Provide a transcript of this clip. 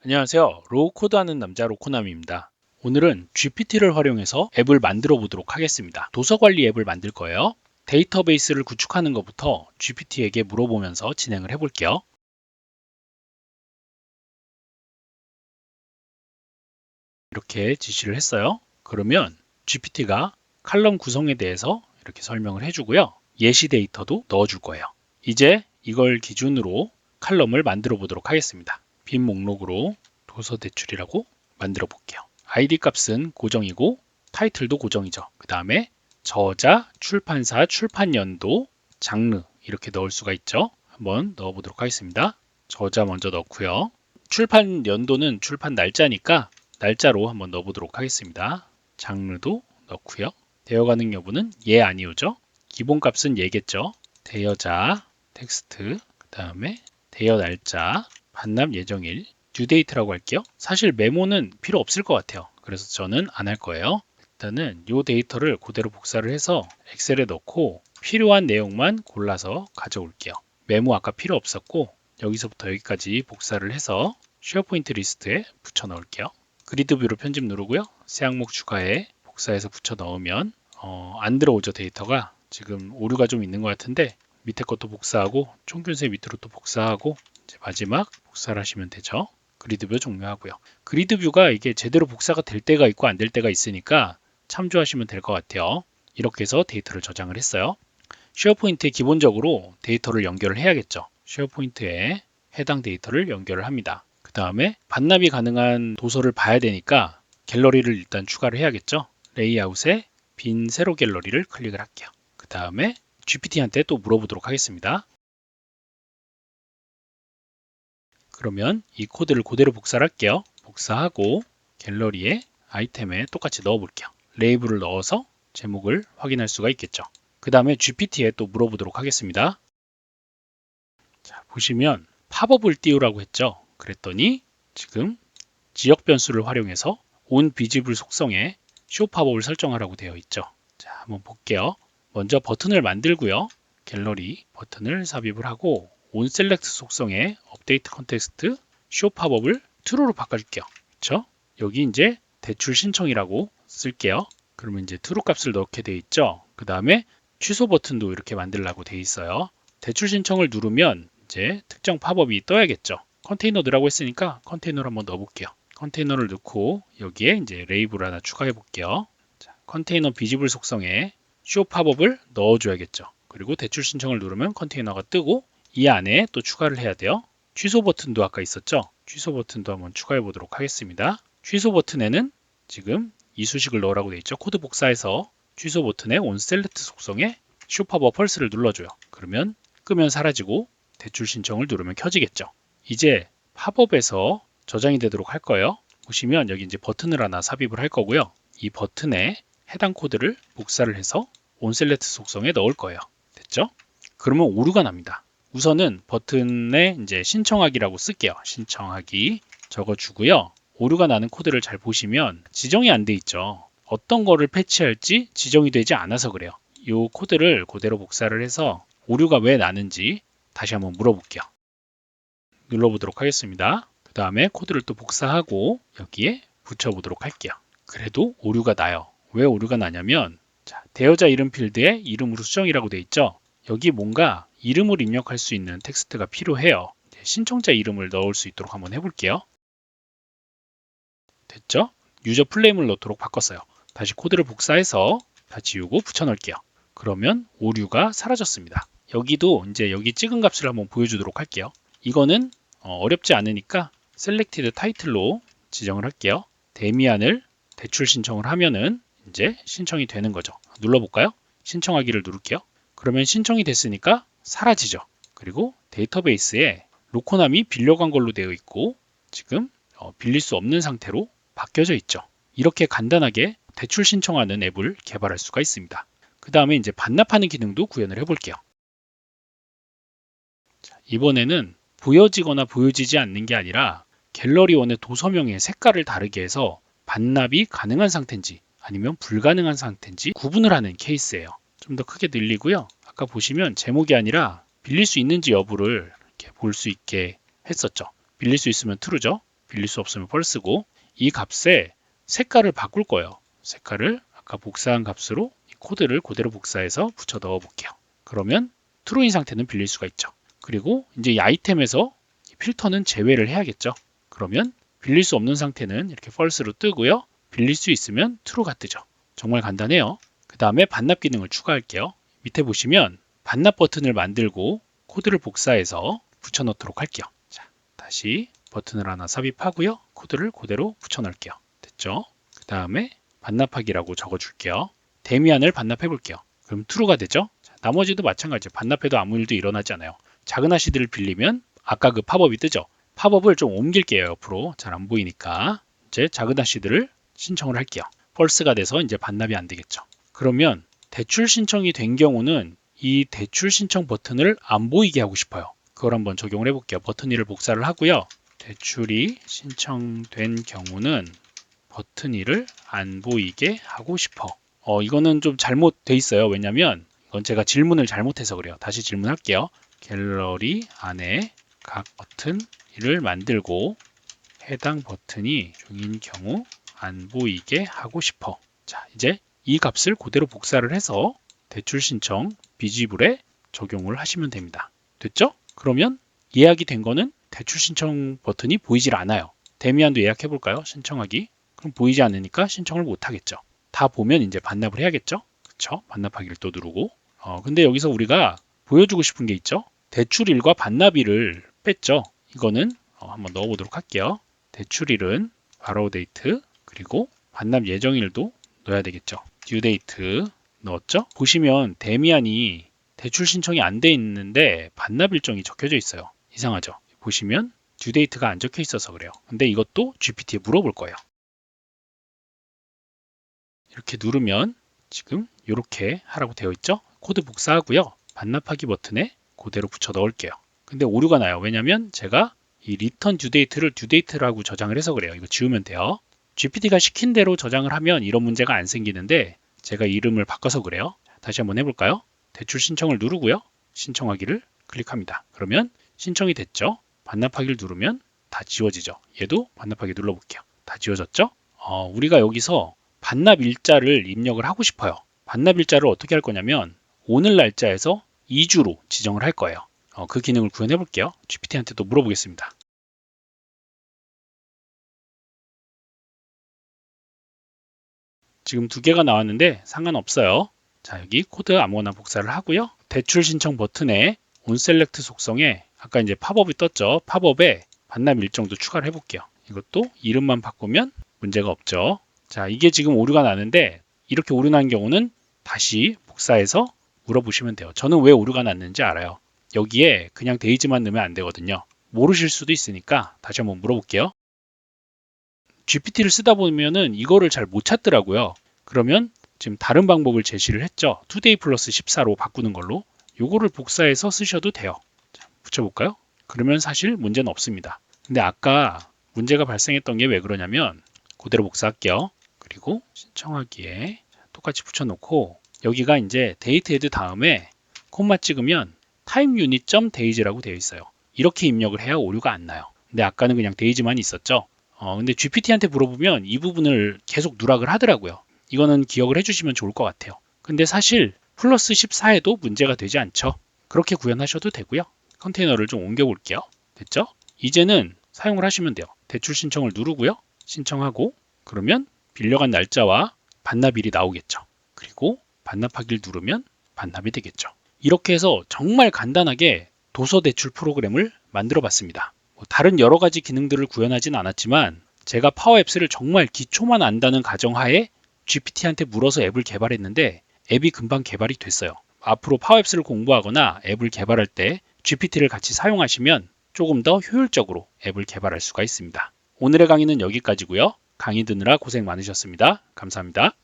안녕하세요. 로우 코드하는 남자 로코남입니다. 오늘은 GPT를 활용해서 앱을 만들어 보도록 하겠습니다. 도서 관리 앱을 만들 거예요. 데이터베이스를 구축하는 것부터 GPT에게 물어보면서 진행을 해볼게요. 이렇게 지시를 했어요. 그러면 GPT가 칼럼 구성에 대해서 이렇게 설명을 해주고요. 예시 데이터도 넣어줄 거예요. 이제 이걸 기준으로 칼럼을 만들어 보도록 하겠습니다. 빈 목록으로 도서 대출이라고 만들어 볼게요. ID 값은 고정이고 타이틀도 고정이죠. 그 다음에 저자, 출판사, 출판 연도, 장르 이렇게 넣을 수가 있죠. 한번 넣어 보도록 하겠습니다. 저자 먼저 넣고요. 출판 연도는 출판 날짜니까 날짜로 한번 넣어 보도록 하겠습니다. 장르도 넣고요. 되어가는 여부는 예 아니오죠. 기본값은 예겠죠. 대여자, 텍스트, 그 다음에 대여 날짜, 반납 예정일, 듀데이트라고 할게요. 사실 메모는 필요 없을 것 같아요. 그래서 저는 안 할 거예요. 일단은 이 데이터를 그대로 복사를 해서 엑셀에 넣고 필요한 내용만 골라서 가져올게요. 메모 아까 필요 없었고 여기서부터 여기까지 복사를 해서 쉐어포인트 리스트에 붙여 넣을게요. 그리드 뷰로 편집 누르고요. 새 항목 추가해 복사해서 붙여 넣으면 안 들어오죠. 데이터가 지금 오류가 좀 있는 것 같은데 밑에 것도 복사하고 총균세 밑으로 또 복사하고 이제 마지막 복사를 하시면 되죠. 그리드 뷰 종료하고요. 그리드 뷰가 이게 제대로 복사가 될 때가 있고 안 될 때가 있으니까 참조하시면 될 것 같아요. 이렇게 해서 데이터를 저장을 했어요. 쉐어포인트에 기본적으로 데이터를 연결을 해야겠죠. 쉐어포인트에 해당 데이터를 연결을 합니다. 그 다음에 반납이 가능한 도서를 봐야 되니까 갤러리를 일단 추가를 해야겠죠. 레이아웃에 빈 세로 갤러리를 클릭을 할게요. 그 다음에 GPT한테 또 물어보도록 하겠습니다. 그러면 이 코드를 그대로 복사를 할게요. 복사하고 갤러리에 아이템에 똑같이 넣어 볼게요. 레이블을 넣어서 제목을 확인할 수가 있겠죠. 그 다음에 GPT에 또 물어보도록 하겠습니다. 자, 보시면 팝업을 띄우라고 했죠. 그랬더니 지금 지역 변수를 활용해서 온 비지블 속성에 쇼 팝업을 설정하라고 되어 있죠. 자, 한번 볼게요. 먼저 버튼을 만들고요. 갤러리 버튼을 삽입을 하고 온 셀렉트 속성에 업데이트 컨텍스트 쇼 팝업을 true로 바꿔줄게요. 그렇죠? 여기 이제 대출 신청이라고 쓸게요. 그러면 이제 true 값을 넣게 돼 있죠. 그 다음에 취소 버튼도 이렇게 만들라고 돼 있어요. 대출 신청을 누르면 이제 특정 팝업이 떠야겠죠. 컨테이너 넣으라고 했으니까 컨테이너를 한번 넣어볼게요. 컨테이너를 넣고 여기에 이제 레이블 하나 추가해 볼게요. 자, 컨테이너 비지블 속성에 쇼 팝업을 넣어줘야겠죠. 그리고 대출 신청을 누르면 컨테이너가 뜨고 이 안에 또 추가를 해야 돼요. 취소 버튼도 아까 있었죠. 취소 버튼도 한번 추가해 보도록 하겠습니다. 취소 버튼에는 지금 이수식을 넣으라고 되어 있죠. 코드 복사해서 취소 버튼에 온셀렉트 속성에 쇼 팝업 펄스를 눌러줘요. 그러면 끄면 사라지고 대출 신청을 누르면 켜지겠죠. 이제 팝업에서 저장이 되도록 할 거예요. 보시면 여기 이제 버튼을 하나 삽입을 할 거고요. 이 버튼에 해당 코드를 복사를 해서 온셀렉트 속성에 넣을 거예요. 됐죠? 그러면 오류가 납니다. 우선은 버튼에 이제 신청하기라고 쓸게요. 신청하기 적어주고요. 오류가 나는 코드를 잘 보시면 지정이 안 돼 있죠. 어떤 거를 패치할지 지정이 되지 않아서 그래요. 이 코드를 그대로 복사를 해서 오류가 왜 나는지 다시 한번 물어볼게요. 눌러보도록 하겠습니다. 그 다음에 코드를 또 복사하고 여기에 붙여보도록 할게요. 그래도 오류가 나요. 왜 오류가 나냐면 자, 대여자 이름 필드에 이름으로 수정이라고 돼 있죠. 여기 뭔가 이름을 입력할 수 있는 텍스트가 필요해요. 신청자 이름을 넣을 수 있도록 한번 해볼게요. 됐죠? 유저 플레임을 넣도록 바꿨어요. 다시 코드를 복사해서 다 지우고 붙여넣을게요. 그러면 오류가 사라졌습니다. 여기도 이제 여기 찍은 값을 한번 보여주도록 할게요. 이거는 어렵지 않으니까 셀렉티드 타이틀로 지정을 할게요. 데미안을 대출 신청을 하면은 이제 신청이 되는 거죠. 눌러볼까요? 신청하기를 누를게요. 그러면 신청이 됐으니까 사라지죠. 그리고 데이터베이스에 로코남이 빌려간 걸로 되어 있고 지금 빌릴 수 없는 상태로 바뀌어져 있죠. 이렇게 간단하게 대출 신청하는 앱을 개발할 수가 있습니다. 그 다음에 이제 반납하는 기능도 구현을 해볼게요. 자, 이번에는 보여지거나 보여지지 않는 게 아니라 갤러리원의 도서명의 색깔을 다르게 해서 반납이 가능한 상태인지 아니면 불가능한 상태인지 구분을 하는 케이스예요. 좀 더 크게 늘리고요. 아까 보시면 제목이 아니라 빌릴 수 있는지 여부를 이렇게 볼 수 있게 했었죠. 빌릴 수 있으면 true죠. 빌릴 수 없으면 false고, 이 값에 색깔을 바꿀 거예요. 색깔을 아까 복사한 값으로 이 코드를 그대로 복사해서 붙여 넣어 볼게요. 그러면 true인 상태는 빌릴 수가 있죠. 그리고 이제 이 아이템에서 이 필터는 제외를 해야겠죠. 그러면 빌릴 수 없는 상태는 이렇게 false로 뜨고요. 빌릴 수 있으면 true가 뜨죠. 정말 간단해요. 그 다음에 반납 기능을 추가할게요. 밑에 보시면 반납 버튼을 만들고 코드를 복사해서 붙여 넣도록 할게요. 자, 다시 버튼을 하나 삽입하고요. 코드를 그대로 붙여 넣을게요. 됐죠? 그 다음에 반납하기라고 적어줄게요. 데미안을 반납해 볼게요. 그럼 true가 되죠? 자, 나머지도 마찬가지죠. 반납해도 아무 일도 일어나지 않아요. 작은 하시드를 빌리면 아까 그 팝업이 뜨죠? 팝업을 좀 옮길게요. 옆으로. 잘 안 보이니까. 이제 작은 하시드를 신청을 할게요. false가 돼서 이제 반납이 안 되겠죠. 그러면 대출 신청이 된 경우는 이 대출 신청 버튼을 안 보이게 하고 싶어요. 그걸 한번 적용을 해볼게요. 버튼 2를 복사를 하고요. 대출이 신청된 경우는 버튼 2를 안 보이게 하고 싶어. 이거는 좀 잘못돼 있어요. 왜냐면 이건 제가 질문을 잘못해서 그래요. 다시 질문할게요. 갤러리 안에 각 버튼 1을 만들고 해당 버튼이 중인 경우 안 보이게 하고 싶어. 자, 이제 이 값을 그대로 복사를 해서 대출 신청 비지블에 적용을 하시면 됩니다. 됐죠? 그러면 예약이 된 거는 대출 신청 버튼이 보이질 않아요. 데미안도 예약해 볼까요? 신청하기. 그럼 보이지 않으니까 신청을 못 하겠죠. 다 보면 이제 반납을 해야겠죠? 그쵸? 반납하기를 또 누르고. 근데 여기서 우리가 보여주고 싶은 게 있죠? 대출일과 반납일을 뺐죠? 이거는 한번 넣어 보도록 할게요. 대출일은 바로 데이트, 그리고 반납 예정일도 넣어야 되겠죠. due date 넣었죠? 보시면 데미안이 대출 신청이 안 돼 있는데 반납 일정이 적혀져 있어요. 이상하죠? 보시면 due date가 안 적혀 있어서 그래요. 근데 이것도 GPT에 물어볼 거예요. 이렇게 누르면 지금 이렇게 하라고 되어 있죠? 코드 복사하고요. 반납하기 버튼에 그대로 붙여 넣을게요. 근데 오류가 나요. 왜냐면 제가 이 return due date를 due date라고 저장을 해서 그래요. 이거 지우면 돼요. GPT가 시킨 대로 저장을 하면 이런 문제가 안 생기는데 제가 이름을 바꿔서 그래요. 다시 한번 해볼까요? 대출 신청을 누르고요. 신청하기를 클릭합니다. 그러면 신청이 됐죠? 반납하기를 누르면 다 지워지죠. 얘도 반납하기 눌러볼게요. 다 지워졌죠? 우리가 여기서 반납 일자를 입력을 하고 싶어요. 반납 일자를 어떻게 할 거냐면 오늘 날짜에서 2주로 지정을 할 거예요. 그 기능을 구현해 볼게요. GPT한테 또 물어보겠습니다. 지금 두 개가 나왔는데 상관없어요. 자, 여기 코드 아무거나 복사를 하고요. 대출 신청 버튼에 onSelect 속성에 아까 이제 팝업이 떴죠. 팝업에 반납 일정도 추가를 해볼게요. 이것도 이름만 바꾸면 문제가 없죠. 자, 이게 지금 오류가 나는데 이렇게 오류 난 경우는 다시 복사해서 물어보시면 돼요. 저는 왜 오류가 났는지 알아요. 여기에 그냥 데이지만 넣으면 안 되거든요. 모르실 수도 있으니까 다시 한번 물어볼게요. GPT를 쓰다 보면은 이거를 잘 못 찾더라고요. 그러면 지금 다른 방법을 제시를 했죠. today 플러스 14로 바꾸는 걸로. 요거를 복사해서 쓰셔도 돼요. 자, 붙여볼까요? 그러면 사실 문제는 없습니다. 근데 아까 문제가 발생했던 게 왜 그러냐면 그대로 복사할게요. 그리고 신청하기에 똑같이 붙여놓고 여기가 이제 데이트 헤드 다음에 콤마 찍으면 타임 유닛 점 데이즈라고 되어 있어요. 이렇게 입력을 해야 오류가 안 나요. 근데 아까는 그냥 데이즈만 있었죠. 근데 GPT한테 물어보면 이 부분을 계속 누락을 하더라고요. 이거는 기억을 해주시면 좋을 것 같아요. 근데 사실 플러스 14에도 문제가 되지 않죠. 그렇게 구현하셔도 되고요. 컨테이너를 좀 옮겨 볼게요. 됐죠? 이제는 사용을 하시면 돼요. 대출 신청을 누르고요. 신청하고 그러면 빌려간 날짜와 반납일이 나오겠죠. 그리고 반납하기를 누르면 반납이 되겠죠. 이렇게 해서 정말 간단하게 도서 대출 프로그램을 만들어 봤습니다. 다른 여러 가지 기능들을 구현하진 않았지만 제가 파워앱스를 정말 기초만 안다는 가정하에 GPT한테 물어서 앱을 개발했는데 앱이 금방 개발이 됐어요. 앞으로 파워앱스를 공부하거나 앱을 개발할 때 GPT를 같이 사용하시면 조금 더 효율적으로 앱을 개발할 수가 있습니다. 오늘의 강의는 여기까지고요. 강의 듣느라 고생 많으셨습니다. 감사합니다.